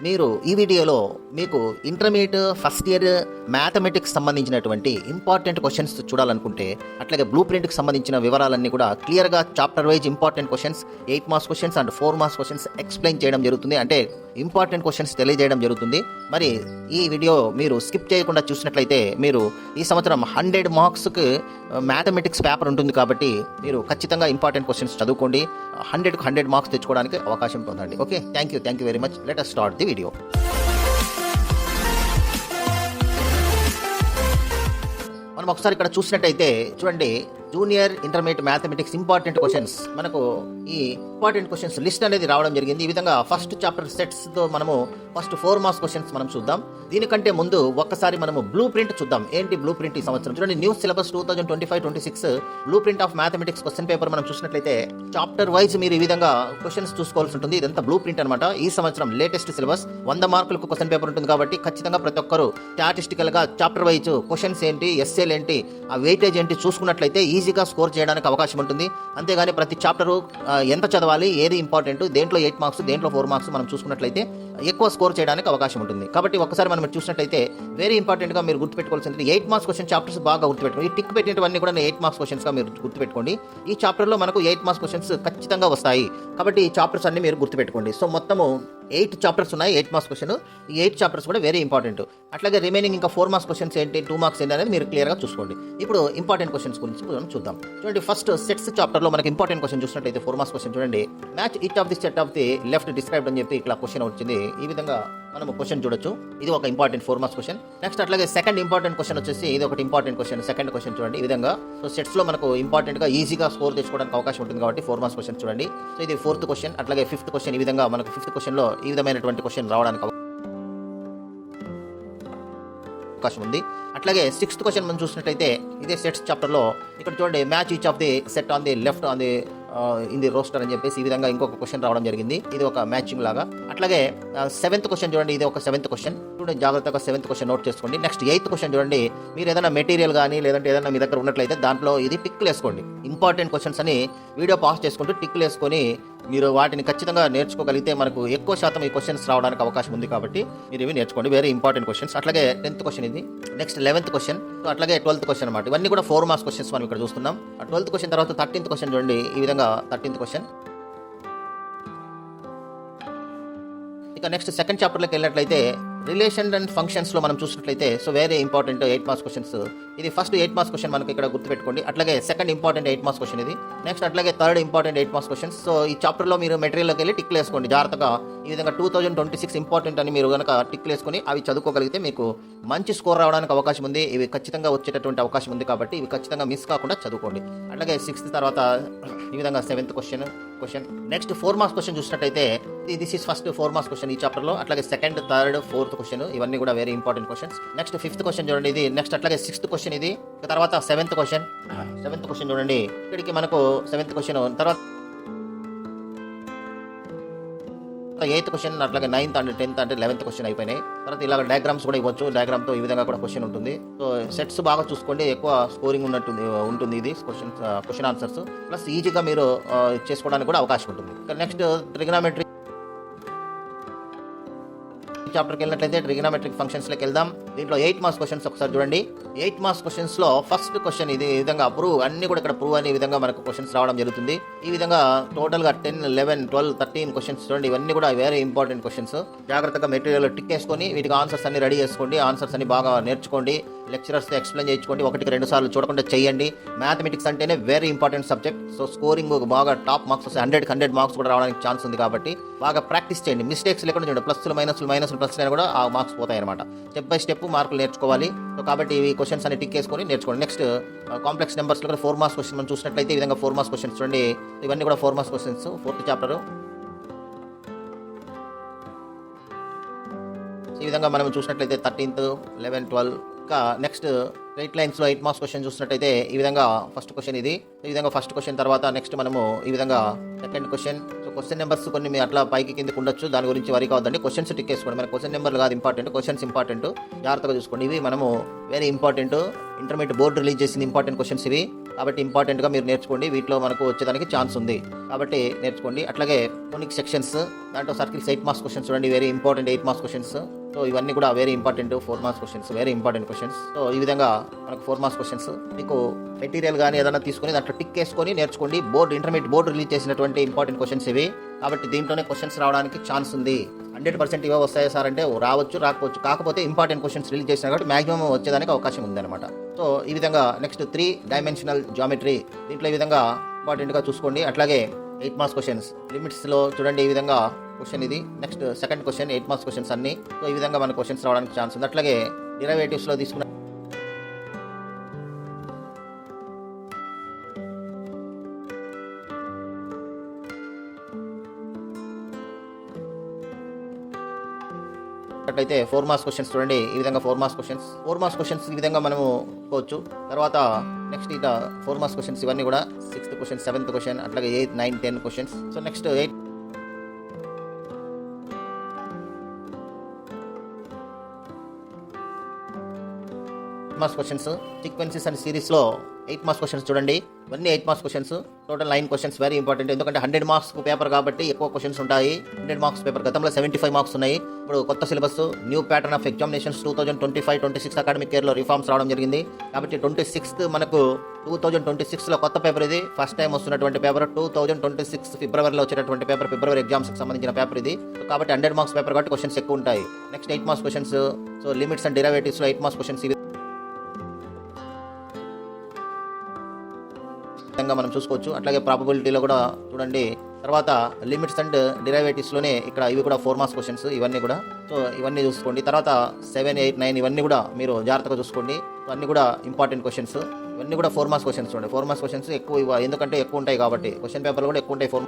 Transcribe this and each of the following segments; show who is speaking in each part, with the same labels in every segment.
Speaker 1: మీరు ఈ వీడియోలో మీకు ఇంటర్మీడియట్ ఫస్ట్ ఇయర్ మ్యాథమెటిక్స్ సంబంధించినటువంటి ఇంపార్టెంట్ క్వశ్చన్స్ చూడాలనుకుంటే అట్లాగే బ్లూ ప్రింట్కి సంబంధించిన వివరాలన్నీ కూడా క్లియర్గా chapter wise important questions 8 marks questions and 4 marks questions explain చేయడం జరుగుతుంది. అంటే ఇంపార్టెంట్ క్వశ్చన్స్ తెలియజేయడం జరుగుతుంది. మరి ఈ వీడియో మీరు స్కిప్ చేయకుండా చూసినట్లయితే మీరు ఈ సంవత్సరం 100 మార్క్స్కి మ్యాథమెటిక్స్ పేపర్ ఉంటుంది కాబట్టి మీరు ఖచ్చితంగా ఇంపార్టెంట్ క్వశ్చన్స్ చదువుకోండి. 100కు 100 మార్క్స్ తెచ్చుకోవడానికి అవకాశం పొందండి. Okay, thank you very much. Let us start the video. మనం ఒకసారి ఇక్కడ చూసినట్టయితే చూడండి, junior intermediate mathematics important questions, మనకు ఈ ఇంపార్టెంట్ క్వశ్చన్స్ లిస్ట్ అనేది రావడం జరిగింది. ఈ విధంగా ఫస్ట్ చాప్టర్ సెట్స్తో మనము ఫస్ట్ 4 మార్క్స్ క్వశ్చన్స్ మనం చూద్దాం. దీనికంటే ముందు ఒక్కసారి మనము బ్లూ ప్రింట్ చూద్దాం. ఏంటి బ్లూ ప్రింట్ ఈ సంవత్సరం? చూడండి, new syllabus 2025-26 blue print of mathematics question paper మనం చూసినట్లయితే చాప్టర్ వైజ్ మీరు ఈ విధంగా క్వశ్చన్స్ చూసుకోవాల్సి ఉంటుంది. ఇదంతా బ్లూ ప్రింట్ అనమాట. ఈ సంవత్సరం లేటెస్ట్ సిలబస్ 100 మార్కులకు క్వశ్చన్ పేపర్ ఉంటుంది కాబట్టి ఖచ్చితంగా ప్రతి ఒక్కరు స్టాటిస్టికల్ గా చాప్టర్ వైజ్ క్వశ్చన్స్ ఏంటి, ఎస్ఏలు ఏంటి, ఆ వెయిటేజ్ ఏంటి చూసుకున్నట్లయితే ఈజీగా స్కోర్ చేయడానికి అవకాశం ఉంటుంది. అంతేగాని ప్రతి చాప్టరు ఎంత చదవాలి, ఏది ఇంపార్టెంట్, దేంట్లో 8 మార్క్స్, దేంట్లో 4 మార్క్స్ మనం చూసుకున్నట్లయితే ఎక్కువ స్కోర్ చేయడానికి అవకాశం ఉంటుంది. కాబట్టి ఒకసారి మనం చూసినట్లయితే వెరీ ఇంపార్టెంట్ గా మీరు గుర్తుపెట్టుకోవాల్సింది 8 మార్క్స్ క్వశ్చన్ చాప్టర్స్ బాగా గుర్తుపెట్టుకోండి. ఈ టిక్ పెట్టినవన్నీ కూడా 8 మార్క్స్ క్వశ్చన్స్ గా మీరు గుర్తుపెట్టుకోండి. ఈ చాప్టర్ లో మనకు 8 మార్క్స్ క్వశ్చన్స్ ఖచ్చితంగా వస్తాయి కాబట్టి ఈ చాప్టర్స్ అన్ని మీరు గుర్తుపెట్టుకోండి. సో మొత్తము 8 చాప్టర్స్ ఉన్నాయి, 8 మార్క్స్ క్వశ్చన్. ఈ 8 చాప్టర్స్ కూడా వెరీ ఇంపార్టెంట్. అట్లాగే రిమైనింగ్ ఇంకా 4 మార్క్స్ క్వశ్చన్స్ ఏంటి, 2 మార్క్స్ ఏంటి అనేది మీరు క్లియర్ గా చూసుకోండి. ఇప్పుడు ఇంపార్టెంట్ క్వశ్చన్స్ గురించి మనం చూద్దాం. చూడండి, ఫస్ట్ సెట్స్ చాప్టర్ లో మనకి ఇంపార్టెంట్ క్వశ్చన్ చూసినట్టయితే 4 మార్క్స్ క్వశ్చన్ చూడండి. Match each of the set of the left described అని చెప్పి ఇట్లా క్వశ్చన్ వచ్చింది. ఈ విధంగా మనం క్వశ్చన్ చూడొచ్చు. ఇది ఒక ఇంపార్టెంట్ 4 మార్క్స్ క్వశ్చన్. నెక్స్ట్ అట్లాగే సెకండ్ ఇంపార్టెంట్ క్వశ్చన్ వచ్చేసి ఇది ఒకటి ఇంపార్టెంట్ క్వశ్చన్. సెకండ్ క్వశ్చన్ చూడండి ఈ విధంగా. సో సెట్స్ లో మనకు ఇంపార్టెంట్ గా ఈజీగా స్కోర్ తెచ్చుకోవడానికి అవకాశం ఉంటుంది కాబట్టి 4 మార్క్స్ క్వశ్చన్ చూడండి. సో ఇది 4th క్వశ్చన్. అట్లాగే 5th క్వశ్చన్. ఈ విధంగా మనకు 5th క్వశ్చన్ లో ఈ విధమైనటువంటి క్వశ్చన్ రావడానికి అవకాశం ఉంది. అట్లాగే 6th క్వశ్చన్ మనం చూసినట్టయితే ఇదే సెట్స్ చాప్టర్ లో ఇక్కడ చూడండి, match each of the set on the left on the in the roster అని చెప్పేసి ఈ విధంగా ఇంకొక క్వశ్చన్ రావడం జరిగింది. ఇది ఒక మ్యాచింగ్ లాగా. అట్లాగే 7th క్వశ్చన్ చూడండి, ఇది ఒక 7th క్వశ్చన్. చూడండి జాగ్రత్తగా 7th క్వశ్చన్ నోట్ చేసుకోండి. నెక్స్ట్ 8th క్వశ్చన్ చూడండి, మీరు ఏదైనా మెటీరియల్ కానీ లేదంటే ఏదైనా మీ దగ్గర ఉన్నట్లయితే దాంట్లో ఇది టిక్లు వేసుకోండి. ఇంపార్టెంట్ క్వశ్చన్స్ అని వీడియో పాస్ చేసుకుంటూ టిక్లు వేసుకొని మీరు వాటిని ఖచ్చితంగా నేర్చుకోగలిగితే మనకు ఎక్కువ శాతం ఈ క్వశ్చన్స్ రావడానికి అవకాశం ఉంది కాబట్టి మీరు ఇవి నేర్చుకోండి. Very important questions. అట్లాగే 10th క్వశ్చన్ ఇది. Next 11th question. అట్లాగే 12th క్వశ్చన్ అనమాట. ఇవన్నీ కూడా 4 మార్క్స్ క్వశ్చన్స్ మనం ఇక్కడ చూస్తున్నాం. 12th క్వశ్చన్ తర్వాత 13th క్వశ్చన్ చూడండి ఈ విధంగా. 13th question. ఇక నెక్స్ట్ సెకండ్ చాప్టర్లోకి వెళ్ళినట్లయితే రిలేషన్ అండ్ ఫంక్షన్స్ లో మనం చూసినట్లయితే so very important 8 marks questions. ఇది ఫస్ట్ 8 మార్క్స్ క్వశ్చన్ మనకి ఇక్కడ గుర్తుపెట్టుకోండి. అట్లాగే సెకండ్ ఇంపార్టెంట్ 8 మార్క్స్ క్వశ్చన్ ఇది. నెక్స్ట్ అట్లాగే third important 8 marks questions. So ఈ చాప్టర్ లో మీరు మెటీరియల్లోకి వెళ్ళి టిక్లు వేసుకోండి జాగ్రత్తగా. ఈ విధంగా 2026 ఇంపార్టెంట్ అని మీరు కనుక టిక్లు వేసుకొని అవి చదువుకోగలిగితే మీకు మంచి స్కోర్ రావడానికి అవకాశం ఉంది. ఇవి ఖచ్చితంగా వచ్చేటటువంటి అవకాశం ఉంది కాబట్టి ఇవి ఖచ్చితంగా మిస్ కాకుండా చదువుకోండి. అట్లాగే 6th తర్వాత ఈ విధంగా 7th question. Next 4 marks question చూసినట్టయితే this is first 4 marks question ఈ చాప్టర్ లో. అట్లాగే సెకండ్, థర్డ్, 4th క్వశ్చన్ ఇవన్నీ కూడా very important questions. Next 5th question చూడండి ఇది. నెక్స్ట్ అట్లాగే 6th క్వశ్చన్ ఇది. తర్వాత 7th క్వశ్చన్. 7th క్వశ్చన్ చూడండి. ఇక్కడికి మనకు 7th క్వశ్చన్ తర్వాత 8th క్వశ్చన్. అట్లాగే 9th అండ్ 10th అంటే 11th క్వశ్చన్ అయిపోయినాయి. తర్వాత ఇలాగ డయాగ్రామ్స్ కూడా ఇవ్వచ్చు. డయాగ్రామ్ తో ఈ విధంగా కూడా క్వశ్చన్ ఉంటుంది. సో సెట్స్ బాగా చూసుకోండి, ఎక్కువ స్కోరింగ్ ఉంటుంది ఇది క్వశ్చన్ ఆన్సర్స్. ప్లస్ ఈజీగా మీరు చేసుకోవడానికి కూడా అవకాశం ఉంటుంది. నెక్స్ట్ ట్రిగ్నామెట్రీ చాప్టర్కి వెళ్ళినట్లయితే ట్రిగ్నామెట్రిక్ ఫంక్షన్స్ లోకి వెళ్దాం. దీంట్లో 8 మార్క్స్ క్వశ్చన్స్ ఒకసారి చూడండి. 8 మార్క్స్ క్వశ్చన్స్ లో ఫస్ట్ క్వశ్చన్ ఇది. ఈ విధంగా ప్రూవ్ అన్ని కూడా ఇక్కడ ప్రూవ్ అనే విధంగా మనకు క్వశ్చన్స్ రావడం జరుగుతుంది. ఈ విధంగా టోటల్ గా 10, 11, 12, 13 క్వశ్చన్స్ చూడండి. ఇవన్నీ కూడా వెరీ ఇంపార్టెంట్ క్వశ్చన్స్. జాగ్రత్తగా మెటీరియల్ టిక్ వేసుకొని వీటికి ఆన్సర్స్ అన్ని రెడీ చేసుకోండి. ఆన్సర్స్ అన్ని బాగా నేర్చుకోండి. లెక్చరర్స్ ఎక్స్ప్లెయిన్ చేయించుకోండి. 1కి 2 సార్లు చూడకుండా చేయండి. మ్యాథమెటిక్స్ అంటేనే very important subject. So scoring బాగా టాప్ మార్క్స్ వస్తాయి. 100కి 100 మార్క్స్ కూడా రావడానికి ఛాన్స్ ఉంది కాబట్టి బాగా ప్రాక్టీస్ చేయండి. మిస్టేక్స్ లేకుండా చూడండి. ప్లస్లు మైనస్లు ప్లస్ కూడా ఆ మార్క్స్ పోతాయి అనమాట. స్టెప్ బై స్టెప్ మార్కులు నేర్చుకోవాలి. సో కాబట్టి ఈ క్వశ్చన్స్ అన్ని టిక్ వేసుకొని నేర్చుకోండి. నెక్స్ట్ కాంప్లెక్స్ నెంబర్స్ లో 4 మార్క్స్ క్వశ్చన్ మనం చూసినట్లయితే ఈ విధంగా 4 మార్క్స్ క్వశ్చన్స్ చూడండి. ఇవన్నీ కూడా 4 మార్క్స్ క్వశ్చన్స్. 4th chapter. ఈ విధంగా మనం చూసినట్లయితే 13th, 11, 12. నెక్స్ట్ స్ట్రైట్ లైన్స్ లో 8 మార్క్స్ క్వశ్చన్ చూసినట్టయితే ఈ విధంగా ఫస్ట్ క్వశ్చన్ ఇది. ఈ విధంగా ఫస్ట్ క్వశ్చన్ తర్వాత నెక్స్ట్ మనము ఈ విధంగా second question. So question numbers కొన్ని మీ అట్లా పైకి కిందకి ఉండొచ్చు, దాని గురించి వరి కావద్దండి. క్వశ్చన్స్ టిక్ వేసుకోండి. మన క్వశ్చన్ నెంబర్లు కాదు ఇంపార్టెంట్, క్వశ్చన్స్ ఇంపార్టెంట్, జాగ్రత్తగా చూసుకోండి. ఇవి మనము very important, intermediate board release చేసింది ఇంపార్టెంట్ క్వశ్చన్స్ ఇవి, కాబట్టి ఇంపార్టెంట్గా మీరు నేర్చుకోండి. వీటిలో మనకు వచ్చేదానికి ఛాన్స్ ఉంది కాబట్టి నేర్చుకోండి. అట్లాగే కొన్ని సెక్షన్స్, దాంట్లో సర్కిల్స్ 8 మార్క్స్ క్వశ్చన్స్ చూడండి, very important 8 marks questions. So ఇవన్నీ కూడా very important 4 marks questions, very important questions. So ఈ విధంగా మనకు 4 మార్క్స్ క్వశ్చన్స్ మీకు మెటీరియల్ కానీ ఏదైనా తీసుకొని దాంట్లో టిక్ వేసుకొని నేర్చుకోండి. ఇంటర్మీడియట్ బోర్డు రిలీజ్ చేసినటువంటి ఇంపార్టెంట్ క్వశ్చన్స్ ఇవి, కాబట్టి దీంట్లోనే క్వశ్చన్స్ రావడానికి ఛాన్స్ ఉంది. 100% ఇవే వస్తాయి సార్ అంటే రావచ్చు, రాకపోవచ్చు. కాకపోతే ఇంపార్టెంట్ క్వశ్చన్స్ రిలీజ్ చేసినా కాబట్టి మాక్సిమం వచ్చేదానికి అవకాశం ఉందన్నమాట. సో ఈ విధంగా నెక్స్ట్ 3 డైమెన్షనల్ జామెట్రీ, దీంట్లో ఈ విధంగా ఇంపార్టెంట్గా చూసుకోండి. అట్లాగే 8 మార్క్స్ క్వశ్చన్స్ లిమిట్స్లో చూడండి, ఈ విధంగా క్వశ్చన్ ఇది. Next second question 8 marks questions అన్ని. సో ఈ విధంగా మన క్వశ్చన్స్ రావడానికి ఛాన్స్ ఉంది. అట్లాగే డిరైవేటివ్స్లో తీసుకున్న అయితే 4 మార్క్స్ క్వశ్చన్స్ చూడండి, ఈ విధంగా 4 మార్క్స్ క్వశ్చన్స్ ఈ విధంగా మనము కోవచ్చు. తర్వాత నెక్స్ట్ ఇట్లా 4 మార్క్స్ క్వశ్చన్స్ ఇవన్నీ కూడా 6th క్వశ్చన్, 7th క్వశ్చన్, అట్లాగే 8, 9, 10 questions. So next 8 marks questions, sequences and సిరీస్లో 8 మార్క్స్ క్వశ్చన్స్ చూడండి, ఇవన్నీ 8 marks questions. Total 9 questions, very important. ఎందుకంటే 100 మార్క్స్ పేపర్ కాబట్టి ఎక్కువ క్వశ్చన్స్ ఉంటాయి. 100 మార్క్స్ పేపర్, గతంలో 75 మార్క్స్ ఉన్నాయి. ఇప్పుడు కొత్త syllabus, new pattern of examinations 2025-26 academic ఇయర్లో రిఫార్మ్స్ రావడం జరిగింది. కాబట్టి 26th మనకు 2026లో కొత్త పేపర్ ఇది, ఫస్ట్ టైం వస్తున్నటువంటి పేపర్. 2026 ఫిబ్రవరిలో వచ్చేటటువంటి పేపర్, ఫిబ్రవరి ఎగ్జామ్స్కి సంబంధించిన పేపర్ ఇది. కాబట్టి 100 మార్క్స్ పేపర్ కాబట్టి క్వశ్చన్స్ ఎక్కువ ఉంటాయి. Next 8 marks questions. So limits and డెరివేటివ్స్లో 8 మార్క్స్ క్వశ్చన్స్ ఇవి మనం చూసుకోవచ్చు. అట్లాగే ప్రాబబిలిటీలో కూడా చూడండి. తర్వాత లిమిట్స్ అండ్ డెరివేటివ్స్లోనే ఇక్కడ ఇవి కూడా 4 మార్క్స్ క్వశ్చన్స్ ఇవన్నీ కూడా. సో ఇవన్నీ చూసుకోండి. తర్వాత 7, 8, 9 ఇవన్నీ కూడా మీరు జాగ్రత్తగా చూసుకోండి. అన్నీ కూడా ఇంపార్టెంట్ క్వశ్చన్స్, ఇవన్నీ కూడా 4 మార్క్స్ క్వశ్చన్స్ చూడండి. 4 మార్క్స్ క్వశ్చన్స్ ఎక్కువ, ఎందుకంటే ఎక్కువ ఉంటాయి కాబట్టి క్వశ్చన్ పేపర్లు కూడా ఎక్కువ ఉంటాయి 4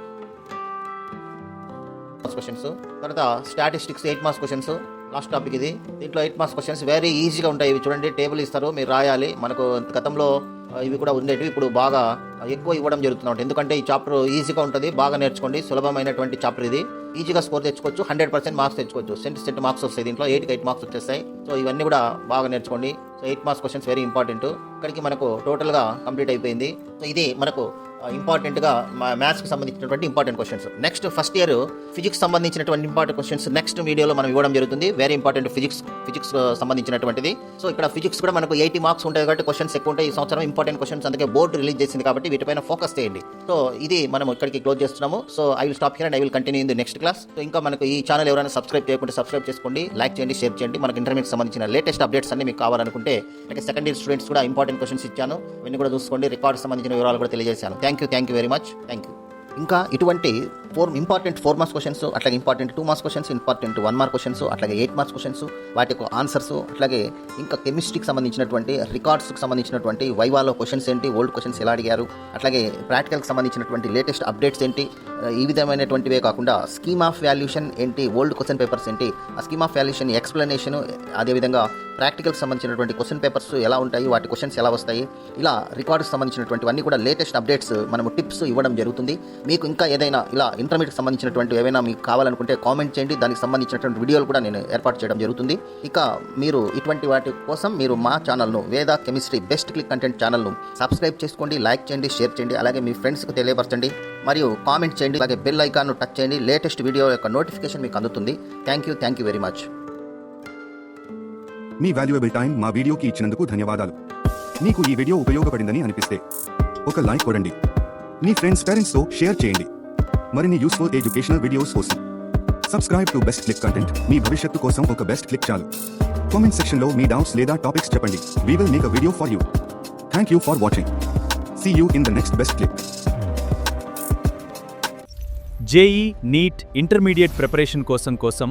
Speaker 1: మార్క్స్ క్వశ్చన్స్. తర్వాత statistics 8 marks questions, last topic ఇది. దీంట్లో 8 మార్క్స్ క్వశ్చన్స్ వెరీ ఈజీగా ఉంటాయి. ఇవి చూడండి, టేబుల్ ఇస్తారు, మీరు రాయాలి. మనకు గతంలో ఇవి కూడా ఉండేటివి, ఇప్పుడు బాగా ఎక్కువ ఇవ్వడం జరుగుతుంది. ఎందుకంటే ఈ చాప్టర్ ఈజీగా ఉంటుంది, బాగా నేర్చుకోండి. సులభమైనటువంటి చాప్టర్ ఇది, ఈజీగా స్కోర్ తెచ్చుకోవచ్చు, 100% మార్క్స్ తెచ్చుకోవచ్చు. సెంట్ మార్క్స్ వస్తాయి దీంట్లో, 8కి 8 మార్క్స్ వచ్చేస్తాయి. సో ఇవన్నీ కూడా బాగా నేర్చుకోండి. So 8 marks questions very important. ఇక్కడికి మనకు టోటల్గా కంప్లీట్ అయిపోయింది. సో ఇది మనకు ఇంపార్టెంట్గా మ్యాథ్స్కి సంబంధించినటువంటి important questions. Next first year physics సంబంధించినటువంటి ఇంపార్టెంట్ క్వశ్చన్స్ నెక్స్ట్ వీడియోలో మనం ఇవ్వడం జరుగుతుంది. వెరీ ఇంపార్టెంట్ ఫిజిక్స్ సంబంధించినటువంటిది. సో ఇక్కడ ఫిజిక్స్ కూడా మనకు 80 మార్క్స్ ఉంటాయి కాబట్టి క్వశ్చన్స్ ఎక్కువ ఉంటాయి. ఈ సంవత్సరం ఇంపార్టెంట్ క్వశ్చన్స్, అందుకే బోర్డు రిలీజ్ చేసింది కాబట్టి వీటిపైన ఫోకస్ చేయండి. సో ఇది మనం ఇక్కడికి క్లోజ్ చేస్తున్నాము. So I will stop here and I will continue in the next class. So ఇంకా మనకు ఈ ఛానల్ ఎవరైనా సబ్స్క్రైబ్ చేయకుంటే సబ్స్క్రైబ్ చేసుకోండి, లైక్ చేయండి, షేర్ చేయండి. మనకు ఇంటర్మీడియట్ సంబంధించిన లేటెస్ట్ అప్డేట్స్ అన్ని మీకు కావాలనుకుంటే అంటే సెకండ్ ఇయర్ స్టూడెంట్స్ కూడా ఇంపార్టెంట్ క్వశ్చన్స్ ఇచ్చాను, ఇవన్నీ కూడా చూసుకోండి. రికార్డ్ సంబంధించిన వివరాలు కూడా తెలియజేశాను. Thank you very much. Thank you. ఇంకా ఇటువంటి ఇంపార్టెంట్ 4 మార్క్స్ క్వశ్చన్స్, అట్లాగే important 2 marks questions, important 1 mark questions, అట్లాగే 8 మార్క్స్ క్వశ్చన్స్, వాటి యొక్క ఆన్సర్స్, అట్లాగే ఇంకా కెమిస్ట్రీకి సంబంధించినటువంటి రికార్డ్స్కి సంబంధించినటువంటి వైవాలో క్వశ్చన్స్ ఏంటి, ఓల్డ్ క్వశ్చన్స్ ఎలా అడిగారు, అట్లాగే ప్రాక్టికల్కి సంబంధించినటువంటి లేటెస్ట్ అప్డేట్స్ ఏంటి, ఈ విధమైనటువంటివే కాకుండా స్కీమ్ ఆఫ్ వాల్యూషన్ ఏంటి, ఓల్డ్ క్వశ్చన్ పేపర్స్ ఏంటి, ఆ స్కీమ్ ఆఫ్ వాల్యూషన్ ఎక్స్ప్లెనేషన్, అదేవిధంగా ప్రాక్టికల్కి సంబంధించినటువంటి క్వశ్చన్ పేపర్స్ ఎలా ఉంటాయి, వాటి క్వశ్చన్స్ ఎలా వస్తాయి, ఇలా రికార్డ్స్ సంబంధించినటువంటివన్నీ కూడా లేటెస్ట్ అప్డేట్స్ మనము టిప్స్ ఇవ్వడం జరుగుతుంది. మీకు ఇంకా ఏదైనా ఇలా ఇంటర్మీడియట్ సంబంధించినటువంటి ఏవైనా మీకు కావాలనుకుంటే కామెంట్ చేయండి, దానికి సంబంధించినటువంటి వీడియోలు కూడా నేను ఏర్పాటు చేయడం జరుగుతుంది. ఇక మీరు ఇటువంటి వాటి కోసం మీరు మా ఛానల్ను వేద కెమిస్ట్రీ బెస్ట్ క్లిక్ కంటెంట్ ఛానల్ను సబ్స్క్రైబ్ చేసుకోండి, లైక్ చేయండి, షేర్ చేయండి, అలాగే మీ ఫ్రెండ్స్కి తెలియపరచండి మరియు కామెంట్ చేయండి. అలాగే బెల్ ఐకాన్ను టచ్ చేయండి, లేటెస్ట్ వీడియో యొక్క నోటిఫికేషన్ మీకు అందుతుంది. Thank you very much.
Speaker 2: Me valuable time మా వీడియోకి ఇచ్చినందుకు ధన్యవాదాలు. మీకు ఈ వీడియో ఉపయోగపడిందని అనిపిస్తే ఒక లైక్ కొడండి, మీ ఫ్రెండ్స్ పేరెంట్స్తో షేర్ చేయండి. మరిన్ని యూస్ఫుల్ ఎడ్యుకేషనల్ వీడియోస్ కోసం subscribe to best click content. మీ భవిష్యత్తు కోసం ఒక బెస్ట్ క్లిక్ చాలు. కామెంట్ సెక్షన్లో మీ డౌట్స్ లేదా టాపిక్స్ చెప్పండి. We will make a video for you. Thank you for watching. See you in the next best click.
Speaker 3: JEE, NEET, intermediate preparation కోసం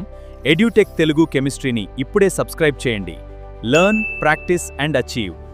Speaker 3: ఎడ్యుటెక్ తెలుగు కెమిస్ట్రీని ఇప్పుడే సబ్స్క్రైబ్ చేయండి. Learn, practice and achieve.